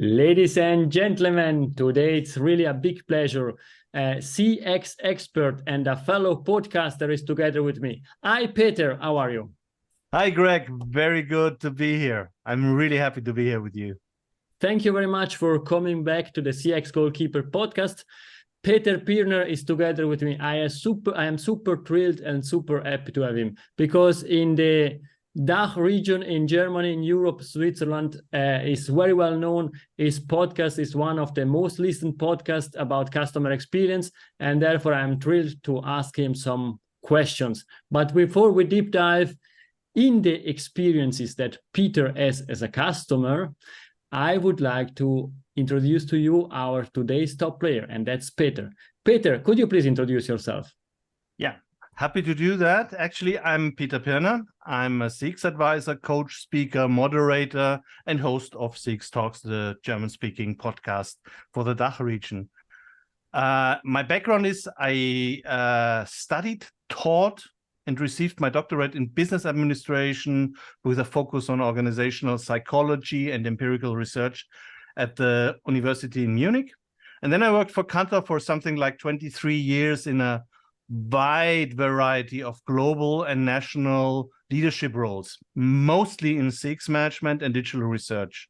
Ladies and gentlemen, today it's really a big pleasure. A CX expert and a fellow podcaster is together with me. Hi, Peter. How are you? Hi, Greg. Very good to be here. I'm really happy to be here with you. Thank you very much for coming back to the CX Goalkeeper Podcast. Peter Pirner is together with me. I am super thrilled and super happy to have him because in the DACH region in Germany, in Europe, Switzerland is very well known. His podcast is one of the most listened podcasts about customer experience, and therefore I'm thrilled to ask him some questions. But before we deep dive in the experiences that Peter has as a customer, I would like to introduce to you our today's top player, and that's Peter. Peter, could you please introduce yourself? Yeah, happy to do that. Actually, I'm Peter Pirner. I'm a CX advisor, coach, speaker, moderator, and host of CX Talks, the German-speaking podcast for the DACH region. My background is I studied, taught, and received my doctorate in business administration with a focus on organizational psychology and empirical research at the university in Munich. And then I worked for Kantar for something like 23 years in a wide variety of global and national leadership roles, mostly in CX management and digital research.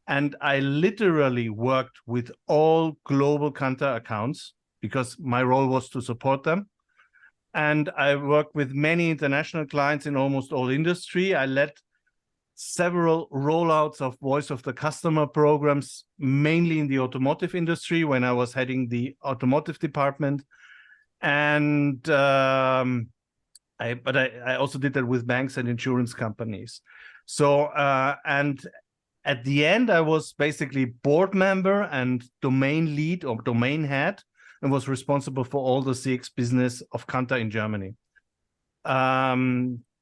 And I literally worked with all global Kantar accounts because my role was to support them. And I worked with many international clients in almost all industry. I led several rollouts of voice of the customer programs, mainly in the automotive industry when I was heading the automotive department. And I also did that with banks and insurance companies. So, and at the end, I was basically board member and domain lead or domain head, and was responsible for all the CX business of Kantar in Germany.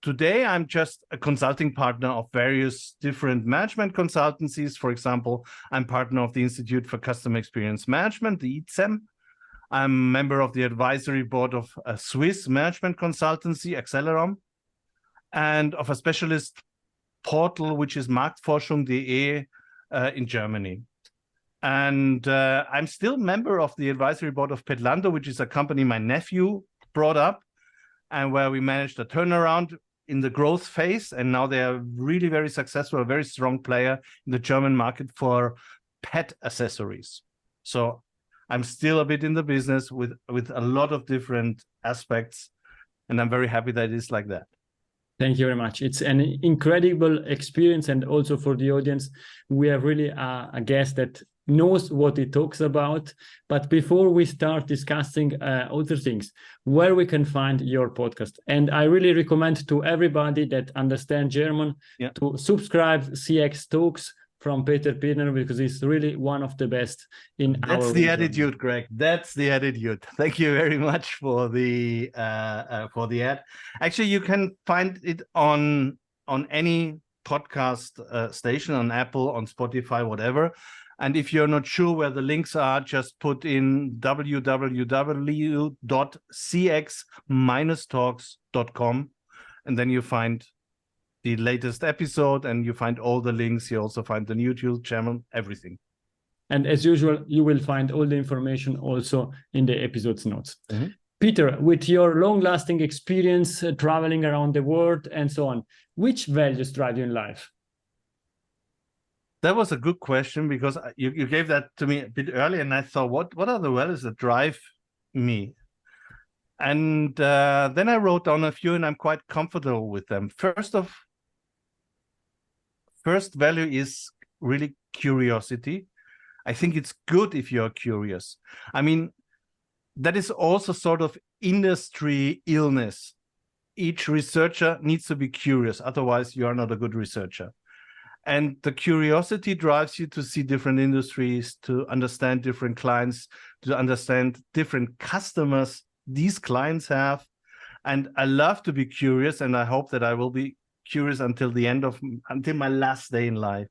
Today, I'm just a consulting partner of various different management consultancies. For example, I'm partner of the Institute for Customer Experience Management, the ITSEM. I'm a member of the advisory board of a Swiss management consultancy, Accelerom, and of a specialist portal, which is Marktforschung.de in Germany. And I'm still member of the advisory board of Petlando, which is a company my nephew brought up and where we managed a turnaround in the growth phase. And now they are really very successful, a very strong player in the German market for pet accessories. So I'm still a bit in the business with a lot of different aspects. And I'm very happy that it is like that. Thank you very much. It's an incredible experience. And also for the audience, we have really a guest that knows what he talks about. But before we start discussing other things, where we can find your podcast. And I really recommend to everybody that understand German to subscribe CX Talks from Peter Pirner, because he's really one of the best in our That's the region. attitude, Greg. That's the attitude. Thank you very much for the ad. Actually, you can find it on any podcast station, on Apple, on Spotify, whatever. And if you're not sure where the links are, just put in www.cx-talks.com, and then you find the latest episode, and you find all the links. You also find the YouTube channel, everything. And as usual, you will find all the information also in the episode's notes. Mm-hmm. Peter, with your long-lasting experience traveling around the world and so on, which values drive you in life? That was a good question, because you gave that to me a bit earlier, and I thought, what are the values that drive me? And then I wrote down a few, and I'm quite comfortable with them. First value is really curiosity. I think it's good if you're curious. I mean, that is also sort of industry illness. Each researcher needs to be curious, otherwise you are not a good researcher. And the curiosity drives you to see different industries, to understand different clients, to understand different customers these clients have. And I love to be curious, and I hope that I will be curious until my last day in life.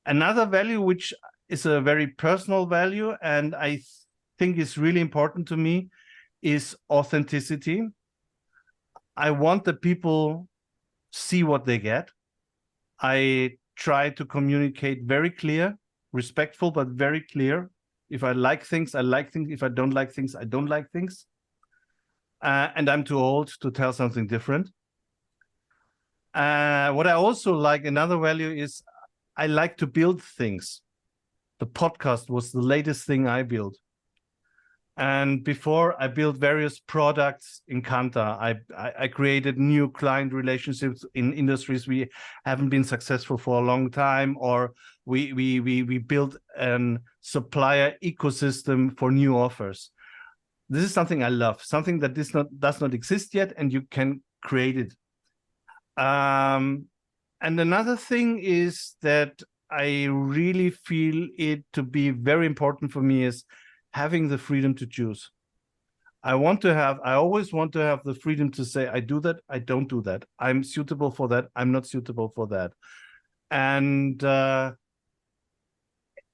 Another value, which is a very personal value, and I think is really important to me, is authenticity. I want that people see what they get. I try to communicate very clear, respectful, but very clear. If I like things, I like things. If I don't like things, I don't like things. And I'm too old to tell something different. What I also like, another value is I like to build things. The podcast was the latest thing I built. And before I built various products in Kanta, I created new client relationships in industries we haven't been successful for a long time, or we built a supplier ecosystem for new offers. This is something I love, something that does not exist yet, and you can create it. And another thing is that I really feel it to be very important for me is having the freedom to choose. I always want to have the freedom to say, I do that, I don't do that. I'm suitable for that, I'm not suitable for that. And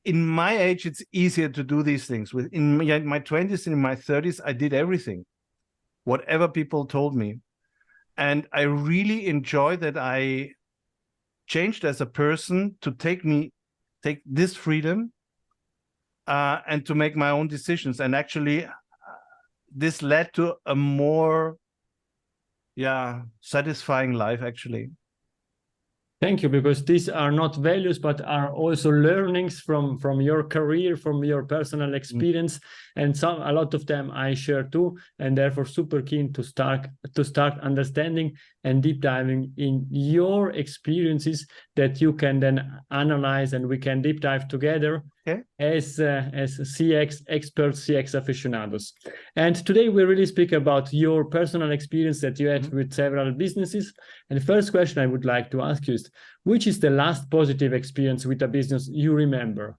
in my age, it's easier to do these things. In my 20s and in my 30s, I did everything, whatever people told me. And I really enjoy that I changed as a person to take this freedom and to make my own decisions. And actually, this led to a more, satisfying life, actually. Thank you, because these are not values, but are also learnings from your career, from your personal experience, and a lot of them I share too, and therefore super keen to start understanding and deep diving in your experiences that you can then analyze, and we can deep dive together as CX experts, CX aficionados. And today we really speak about your personal experience that you had with several businesses. And the first question I would like to ask you is, which is the last positive experience with a business you remember?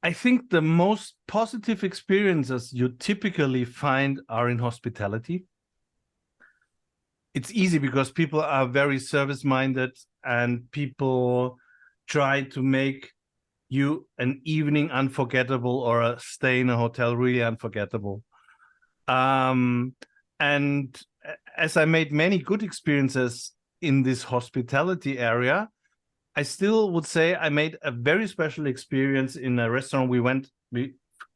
I think the most positive experiences you typically find are in hospitality. It's easy because people are very service-minded, and people try to make you an evening unforgettable, or a stay in a hotel really unforgettable. And as I made many good experiences in this hospitality area, I still would say I made a very special experience in a restaurant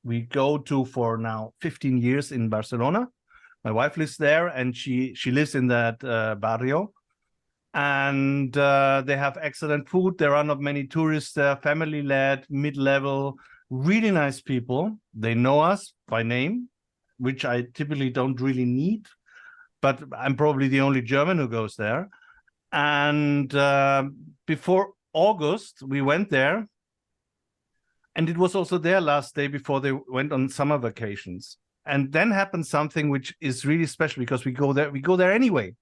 we go to for now 15 years in Barcelona. My wife lives there, and she lives in that barrio. And they have excellent food. There are not many tourists there, family-led, mid-level, really nice people. They know us by name, which I typically don't really need, but I'm probably the only German who goes there. And before August, we went there, and it was also their last day before they went on summer vacations. And then happened something which is really special, because we go there anyway.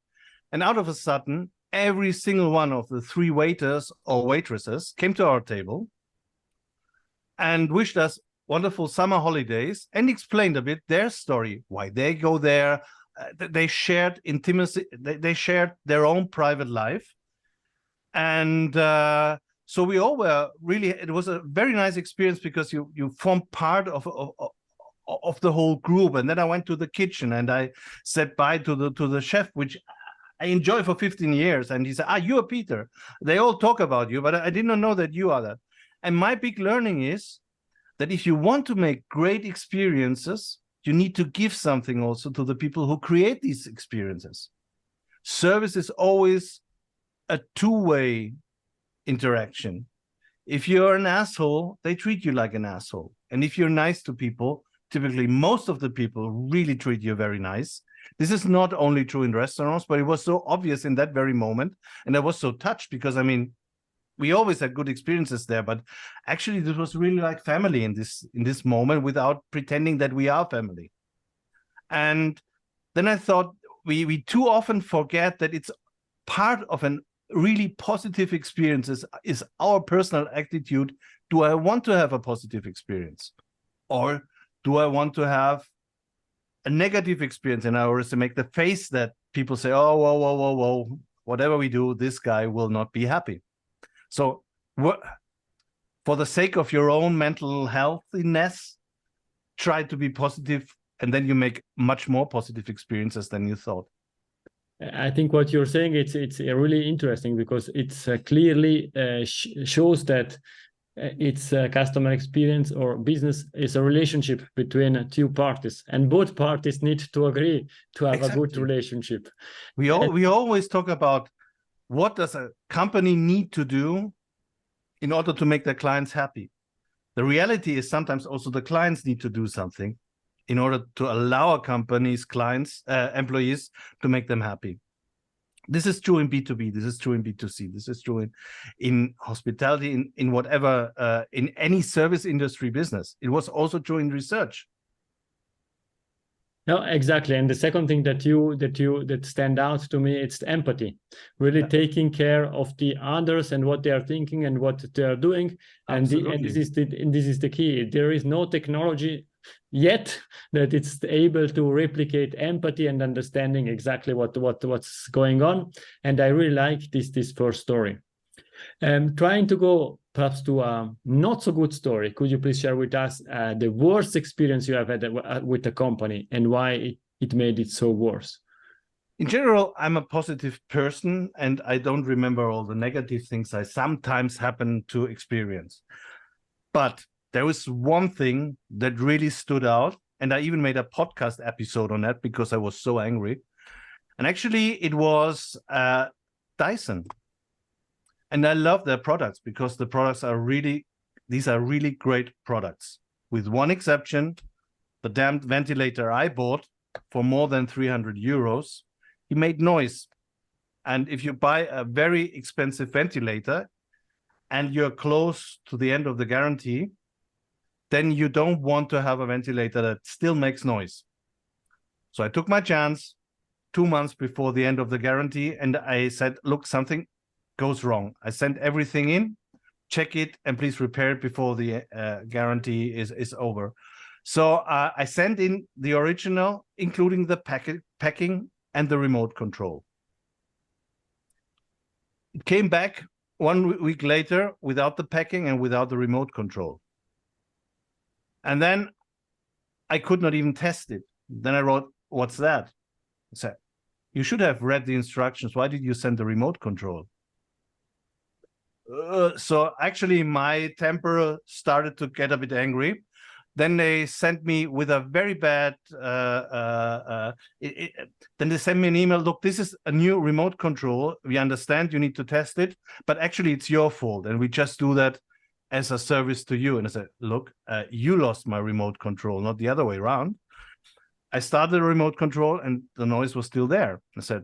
And out of a sudden, every single one of the 3 waiters or waitresses came to our table and wished us wonderful summer holidays, and explained a bit their story, why they go there. They shared intimacy, they shared their own private life. And so we all were really, it was a very nice experience, because you form part of the whole group. And then I went to the kitchen and I said bye to the chef, which I enjoy for 15 years. And he said, you are Peter. They all talk about you, but I did not know that you are that. And my big learning is that if you want to make great experiences, you need to give something also to the people who create these experiences. Service is always a two-way interaction. If you're an asshole, they treat you like an asshole. And if you're nice to people, typically most of the people really treat you very nice. This is not only true in restaurants, but it was so obvious in that very moment. And I was so touched, because, I mean, we always had good experiences there, but actually this was really like family in this moment, without pretending that we are family. And then I thought we too often forget that it's part of an really positive experience is our personal attitude. Do I want to have a positive experience, or do I want to have a negative experience? And I always make the face that people say, oh, whoa, whatever we do, this guy will not be happy. So for the sake of your own mental healthiness, try to be positive, and then you make much more positive experiences than you thought. I think what you're saying, it's really interesting because it's clearly shows that it's customer experience or business is a relationship between two parties, and both parties need to agree to have a good relationship. We always talk about what does a company need to do in order to make their clients happy. The reality is sometimes also the clients need to do something in order to allow a company's employees to make them happy. This is true in B2B. This is true in B2C. This is true in hospitality, in whatever, in any service industry business. It was also true in research. No, exactly. And the second thing that stand out to me, it's empathy, really taking care of the others and what they are thinking and what they are doing. And this is the key. There is no technology yet that it's able to replicate empathy and understanding exactly what's going on. And I really like this first story. Trying to go perhaps to a not so good story, could you please share with us the worst experience you have had with the company and why it made it so worse? In general, I'm a positive person and I don't remember all the negative things I sometimes happen to experience. But there was one thing that really stood out, and I even made a podcast episode on that because I was so angry. And actually, it was Dyson. And I love their products because the products are really great products. With one exception, the damned ventilator I bought for more than 300 euros, he made noise. And if you buy a very expensive ventilator and you're close to the end of the guarantee, then you don't want to have a ventilator that still makes noise. So I took my chance 2 months before the end of the guarantee, and I said, look, something goes wrong. I sent everything in, check it, and please repair it before the guarantee is over. So I sent in the original, including the packing and the remote control. It came back 1 week later without the packing and without the remote control. And then I could not even test it. Then I wrote, what's that? I said, you should have read the instructions. Why did you send the remote control? So actually my temper started to get a bit angry. Then they sent me with a very bad, then they sent me an email, look, this is a new remote control. We understand you need to test it, but actually it's your fault. And we just do that as a service to you. And I said, look, you lost my remote control, not the other way around. I started the remote control and the noise was still there. I said,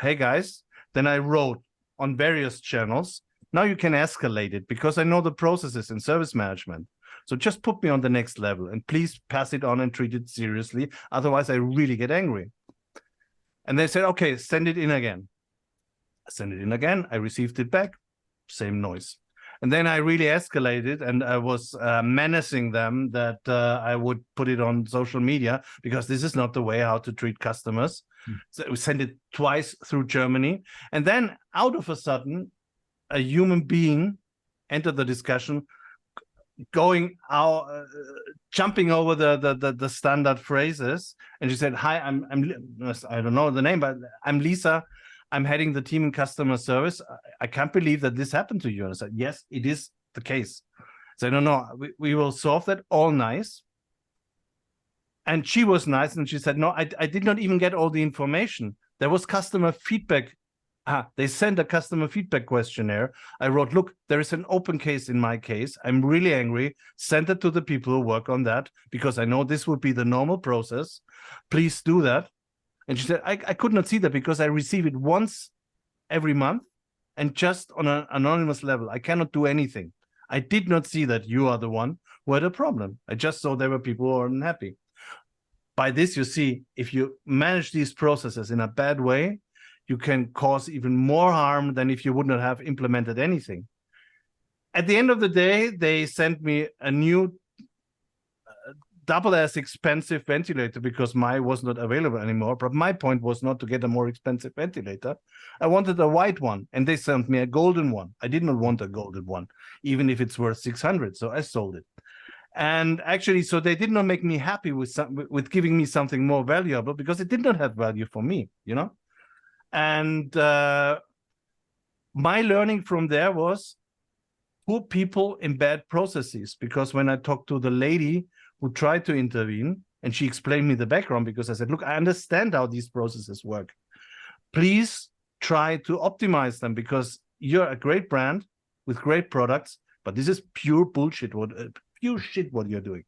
hey guys, then I wrote on various channels, now you can escalate it because I know the processes in service management. So just put me on the next level and please pass it on and treat it seriously. Otherwise, I really get angry. And they said, okay, send it in again. I sent it in again. I received it back. Same noise. And then I really escalated and I was menacing them that I would put it on social media because this is not the way how to treat customers. So we sent it twice through Germany. And then out of a sudden, a human being entered the discussion, going out, jumping over the standard phrases. And she said, hi, I don't know the name, but I'm Lisa. I'm heading the team in customer service. I can't believe that this happened to you. And I said, yes, it is the case. So no, we will solve that, all nice. And she was nice. And she said, no, I did not even get all the information. There was customer feedback. They sent a customer feedback questionnaire. I wrote, look, there is an open case in my case. I'm really angry. Send it to the people who work on that because I know this would be the normal process. Please do that. And she said, I could not see that because I receive it once every month and just on an anonymous level. I cannot do anything. I did not see that you are the one who had a problem. I just saw there were people who are unhappy. By this, you see, if you manage these processes in a bad way, you can cause even more harm than if you would not have implemented anything. At the end of the day, they sent me a new double as expensive ventilator because mine was not available anymore. But my point was not to get a more expensive ventilator. I wanted a white one, and they sent me a golden one. I did not want a golden one, even if it's worth 600. So I sold it. And actually, so they did not make me happy with giving me something more valuable because it did not have value for me, you know. And my learning from there was put people in bad processes, because when I talked to the lady who tried to intervene, and she explained me the background, because I said, look, I understand how these processes work. Please try to optimize them, because you're a great brand with great products, but this is pure bullshit, pure shit what you're doing.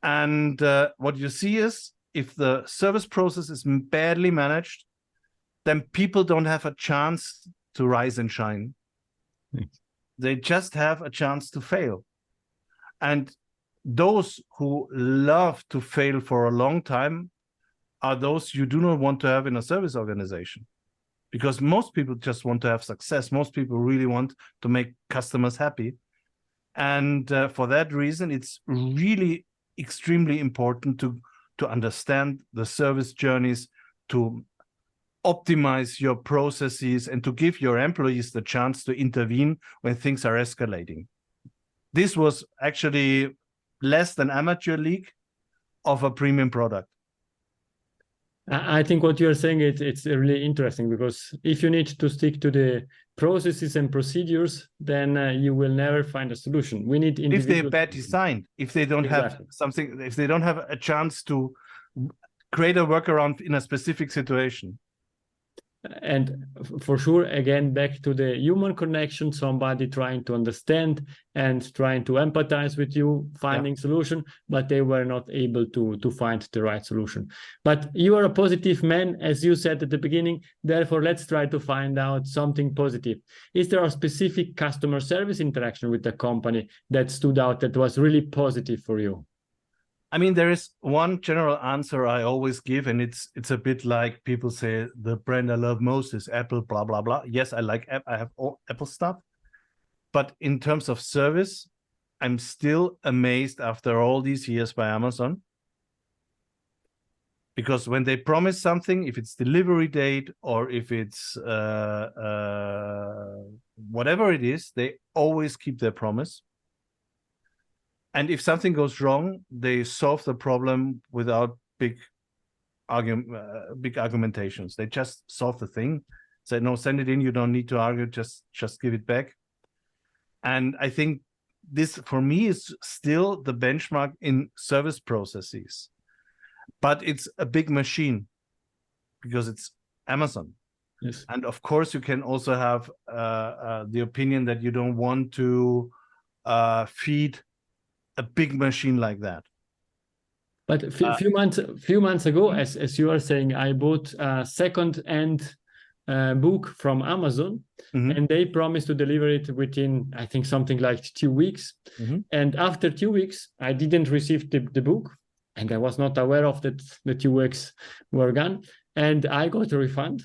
And what you see is, if the service process is badly managed, then people don't have a chance to rise and shine. They just have a chance to fail. And those who love to fail for a long time are those you do not want to have in a service organization, because most people just want to have success. Most people really want to make customers happy. And for that reason, it's really extremely important to understand the service journeys, to optimize your processes, and to give your employees the chance to intervene when things are escalating. This was actually less than amateur league of a premium product. I think what you're saying, it's really interesting, because if you need to stick to the processes and procedures, then you will never find a solution. We need if they're bad designed, if they don't have something, if they don't have a chance to create a workaround in a specific situation. And for sure, again, back to the human connection, somebody trying to understand and trying to empathize with you, finding solution, but they were not able to find the right solution. But you are a positive man, as you said at the beginning. Therefore, let's try to find out something positive. Is there a specific customer service interaction with the company that stood out, that was really positive for you? I mean, there is one general answer I always give, and it's a bit like people say the brand I love most is Apple, blah, blah, blah. Yes, I like Apple. I have all Apple stuff. But in terms of service, I'm still amazed after all these years by Amazon. Because when they promise something, if it's delivery date or if it's whatever it is, they always keep their promise. And if something goes wrong, they solve the problem without big argumentations. They just solve the thing. Say, no, send it in. You don't need to argue. Just give it back. And I think this, for me, is still the benchmark in service processes. But it's a big machine because it's Amazon. Yes. And of course, you can also have the opinion that you don't want to feed a big machine like that. But a few months ago, as you are saying, I bought a second-hand book from Amazon, and they promised to deliver it within, I think, something like 2 weeks. And after 2 weeks, I didn't receive the book, and I was not aware of that the 2 weeks were gone. And I got a refund.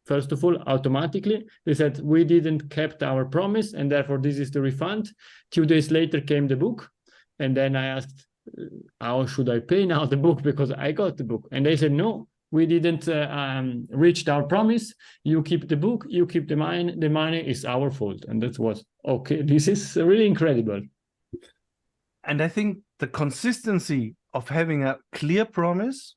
First of all, automatically, they said, we didn't kept our promise, and therefore this is the refund. 2 days later came the book. And then I asked, how should I pay now the book? Because I got the book. And they said, no, we didn't reach our promise. You keep the book, you keep the money. The money is our fault. And that was, okay, this is really incredible. And I think the consistency of having a clear promise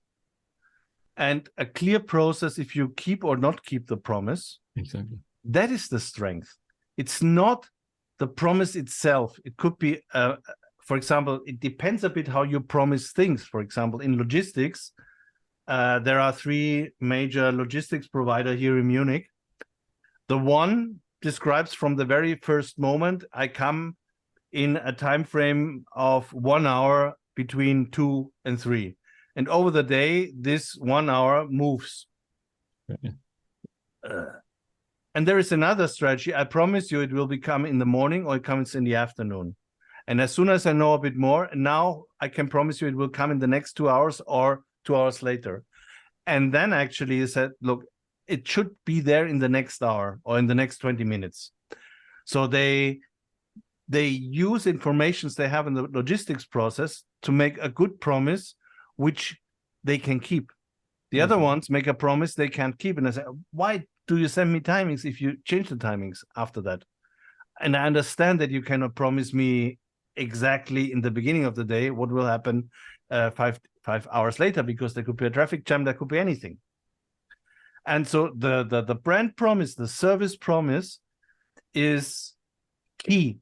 and a clear process, if you keep or not keep the promise, exactly, that is the strength. It's not the promise itself. It could be for example, it depends a bit how you promise things. For example, in logistics, there are 3 major logistics providers here in Munich. The one describes from the very first moment, I come in a time frame of 1 hour between 2 and 3. And over the day, this 1 hour moves. And there is another strategy. I promise you it will become in the morning or it comes in the afternoon. And as soon as I know a bit more, now I can promise you it will come in the next 2 hours or 2 hours later. And then actually you said, look, it should be there in the next hour or in the next 20 minutes. So they use informations they have in the logistics process to make a good promise, which they can keep. The other ones make a promise they can't keep. And I say, why do you send me timings if you change the timings after that? And I understand that you cannot promise me exactly in the beginning of the day what will happen 5 hours later, because there could be a traffic jam, there could be anything. And so the brand promise, the service promise is key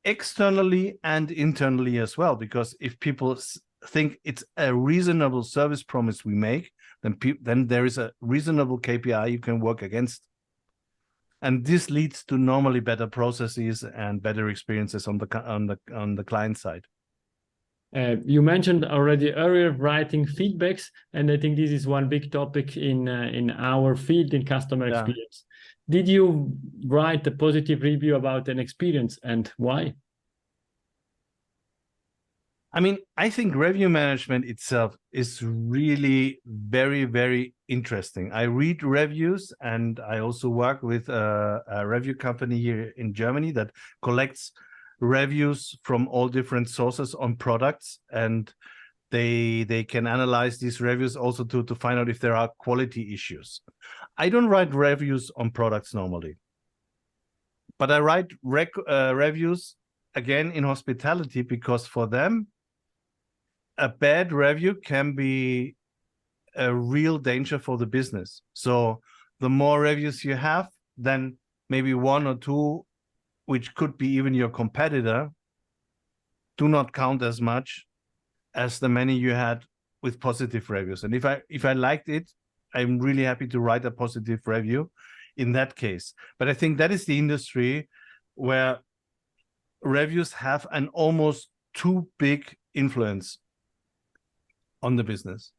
externally and internally as well, because if people think it's a reasonable service promise we make, then there is a reasonable KPI you can work against. And this leads to normally better processes and better experiences on the client side. You mentioned already earlier writing feedbacks, and I think this is one big topic in our field in customer experience. Did you write a positive review about an experience, and why? I mean, I think review management itself is really very, very interesting. I read reviews, and I also work with a review company here in Germany that collects reviews from all different sources on products, and they can analyze these reviews also to find out if there are quality issues. I don't write reviews on products normally, but I write reviews again in hospitality, because for them a bad review can be a real danger for the business. So the more reviews you have, then maybe one or two, which could be even your competitor, do not count as much as the many you had with positive reviews. And if I liked it, I'm really happy to write a positive review in that case. But I think that is the industry where reviews have an almost too big influence on the business.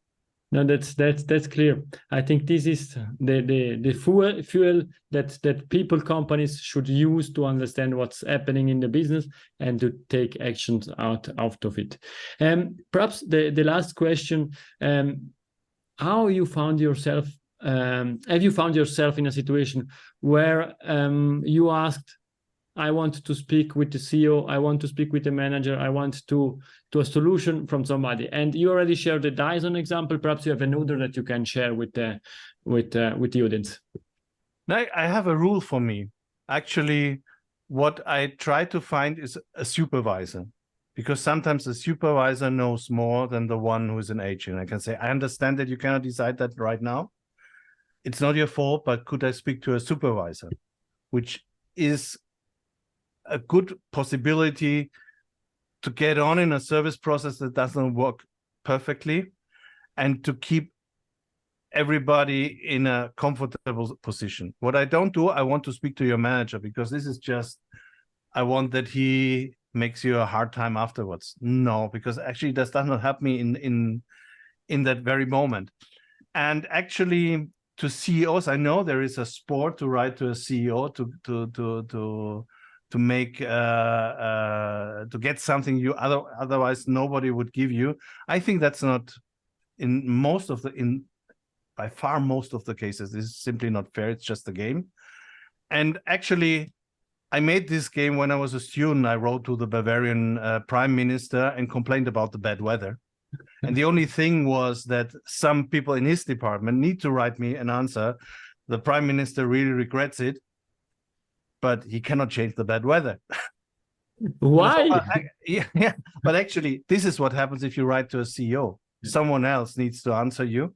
No, that's clear. I think this is the fuel that people, companies should use to understand what's happening in the business and to take actions out of it. Perhaps the last question: how you found yourself? Have you found yourself in a situation where you asked, I want to speak with the CEO, I want to speak with the manager, I want to a solution from somebody? And you already shared the Dyson example. Perhaps you have another that you can share with the audience. I have a rule for me. Actually, what I try to find is a supervisor, because sometimes the supervisor knows more than the one who is an agent. I can say, I understand that you cannot decide that right now. It's not your fault, but could I speak to a supervisor? Which is a good possibility to get on in a service process that doesn't work perfectly, and to keep everybody in a comfortable position. What I don't do, I want to speak to your manager, because this is just, I want that he makes you a hard time afterwards. No, because actually this does not help me in that very moment. And actually, to CEOs, I know there is a sport to write to a CEO to make to get something you otherwise nobody would give you. I think that's not by far most of the cases. This is simply not fair. It's just a game. And actually, I made this game when I was a student. I wrote to the Bavarian prime minister and complained about the bad weather. And the only thing was that some people in his department need to write me an answer. The prime minister really regrets it, but he cannot change the bad weather. Why? Yeah, but actually, this is what happens if you write to a CEO. Someone else needs to answer you.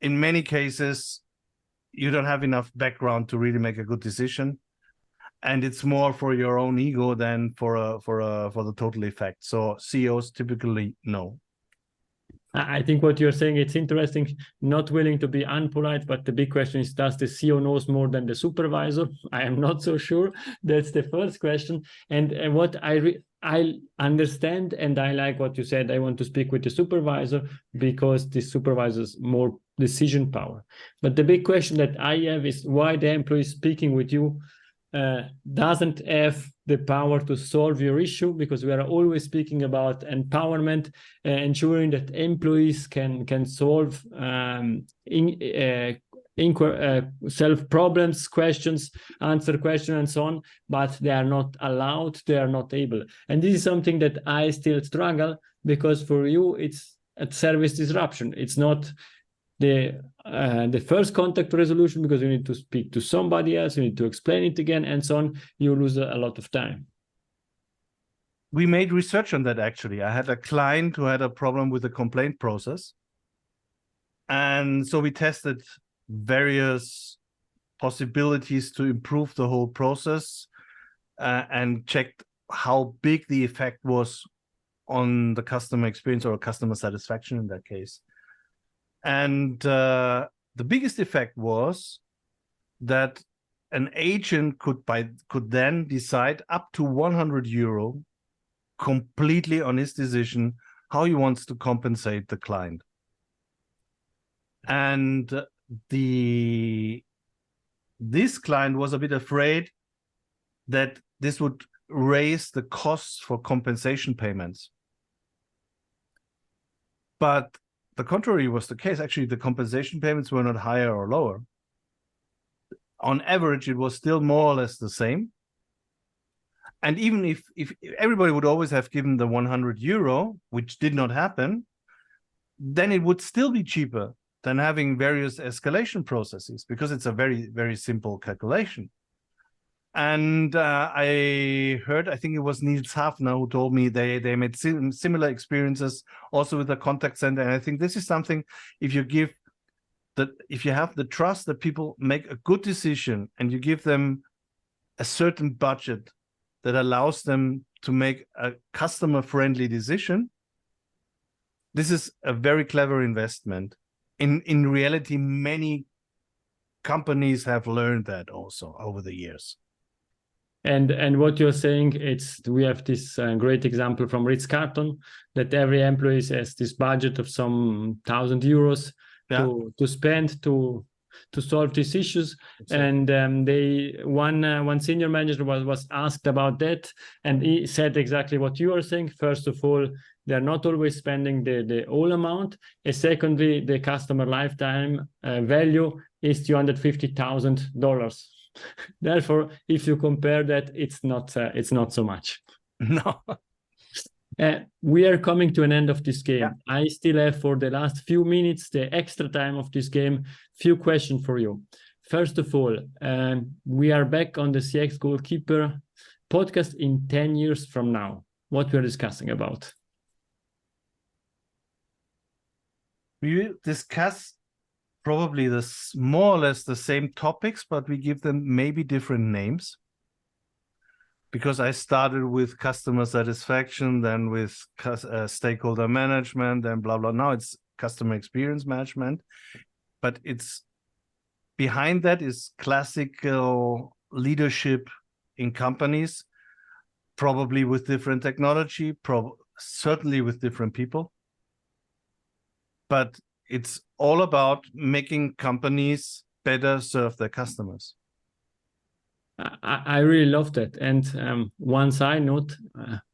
In many cases, you don't have enough background to really make a good decision, and it's more for your own ego than for the total effect. So CEOs typically no. I think what you're saying, it's interesting, not willing to be unpolite, but the big question is, does the CEO knows more than the supervisor? I am not so sure. That's the first question. And what I understand, and I like what you said, I want to speak with the supervisor because the supervisor's more decision power. But the big question that I have is why the employee speaking with you doesn't have the power to solve your issue, because we are always speaking about empowerment, ensuring that employees can solve self problems, questions, answer questions, and so on, but they are not allowed, they are not able. And this is something that I still struggle, because for you it's a service disruption. It's not the first contact resolution, because you need to speak to somebody else, you need to explain it again, and so on. You lose a lot of time. We made research on that, actually. I had a client who had a problem with the complaint process. And so we tested various possibilities to improve the whole process, and checked how big the effect was on the customer experience or customer satisfaction in that case. And the biggest effect was that an agent could then decide up to 100 euro completely on his decision how he wants to compensate the client. And this client was a bit afraid that this would raise the costs for compensation payments. But the contrary was the case. Actually, the compensation payments were not higher or lower. On average, it was still more or less the same. And even if everybody would always have given the 100 euro, which did not happen, then it would still be cheaper than having various escalation processes, because it's a very, very simple calculation. And I think it was Niels Hafner who told me they made similar experiences also with the contact center. And I think this is something, if you have the trust that people make a good decision and you give them a certain budget that allows them to make a customer-friendly decision, this is a very clever investment. In reality, many companies have learned that also over the years. And what you're saying, we have this great example from Ritz-Carlton that every employee has this budget of some 1,000 euros to spend to solve these issues. Exactly. And one senior manager was asked about that, and he said exactly what you are saying. First of all, they're not always spending the whole amount. And secondly, the customer lifetime value is $250,000. Therefore, if you compare that, it's not so much. No. We are coming to an end of this game. Yeah. I still have, for the last few minutes, the extra time of this game, few questions for you. First of all, we are back on the CX Goalkeeper podcast in 10 years from now. What we're discussing about? We discuss probably more or less the same topics, but we give them maybe different names. Because I started with customer satisfaction, then with stakeholder management, then blah, blah. Now it's customer experience management. But it's behind that is classical leadership in companies, probably with different technology, certainly with different people. But it's all about making companies better serve their customers. I really love that. And one side note,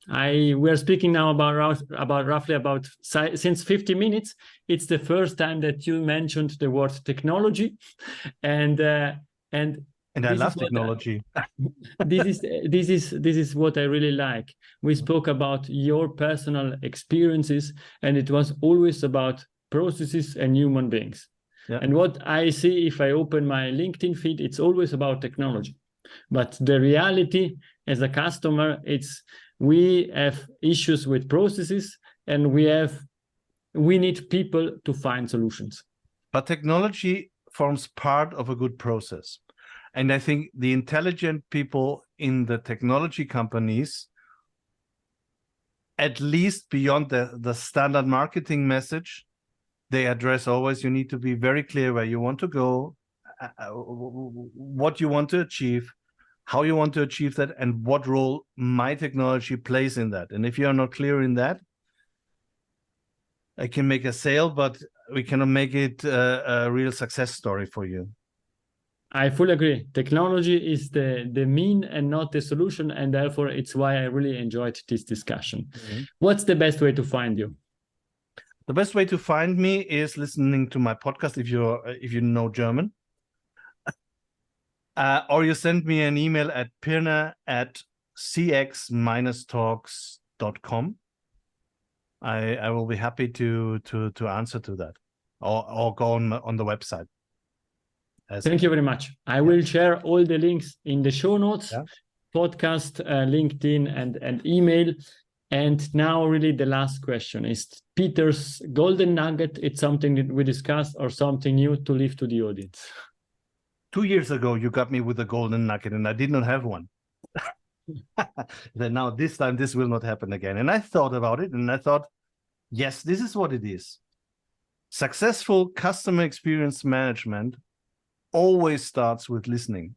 we're speaking now since 50 minutes. It's the first time that you mentioned the word technology, and I love technology. This is what I really like. We spoke about your personal experiences, and it was always about processes and human beings. Yeah. And what I see if I open my LinkedIn feed, it's always about technology. But the reality as a customer, we have issues with processes, and we need people to find solutions. But technology forms part of a good process. And I think the intelligent people in the technology companies, at least beyond the standard marketing message, they address always, you need to be very clear where you want to go, what you want to achieve, how you want to achieve that, and what role my technology plays in that. And if you are not clear in that, I can make a sale, but we cannot make it a real success story for you. I fully agree. Technology is the mean and not the solution, and therefore it's why I really enjoyed this discussion. Mm-hmm. What's the best way to find you? The best way to find me is listening to my podcast if you know German. Or you send me an email at pirner@cx-talks.com. I will be happy to answer to that, or go on the website. Thank you very much. I will share all the links in the show notes, podcast, LinkedIn, and email. And now really the last question is Peter's golden nugget. It's something that we discussed or something new to leave to the audience. 2 years ago, you got me with a golden nugget and I did not have one. Then now this time, this will not happen again. And I thought about it and I thought, yes, this is what it is. Successful customer experience management always starts with listening.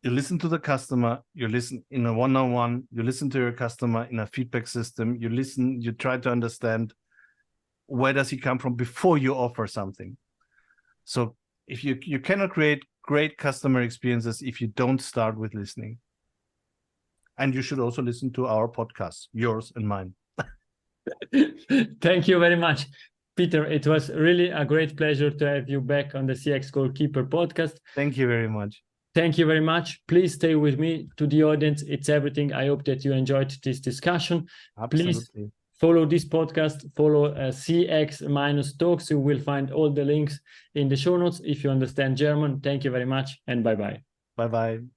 You listen to the customer, you listen in a one-on-one, you listen to your customer in a feedback system, you listen, you try to understand where does he come from before you offer something. So if you cannot create great customer experiences if you don't start with listening. And you should also listen to our podcast, yours and mine. Thank you very much, Peter. It was really a great pleasure to have you back on the CX Goalkeeper podcast. Thank you very much. Thank you very much. Please stay with me. To the audience, it's everything. I hope that you enjoyed this discussion. Absolutely. Please follow this podcast, follow CX-Talks. You will find all the links in the show notes. If you understand German, thank you very much and bye-bye. Bye-bye.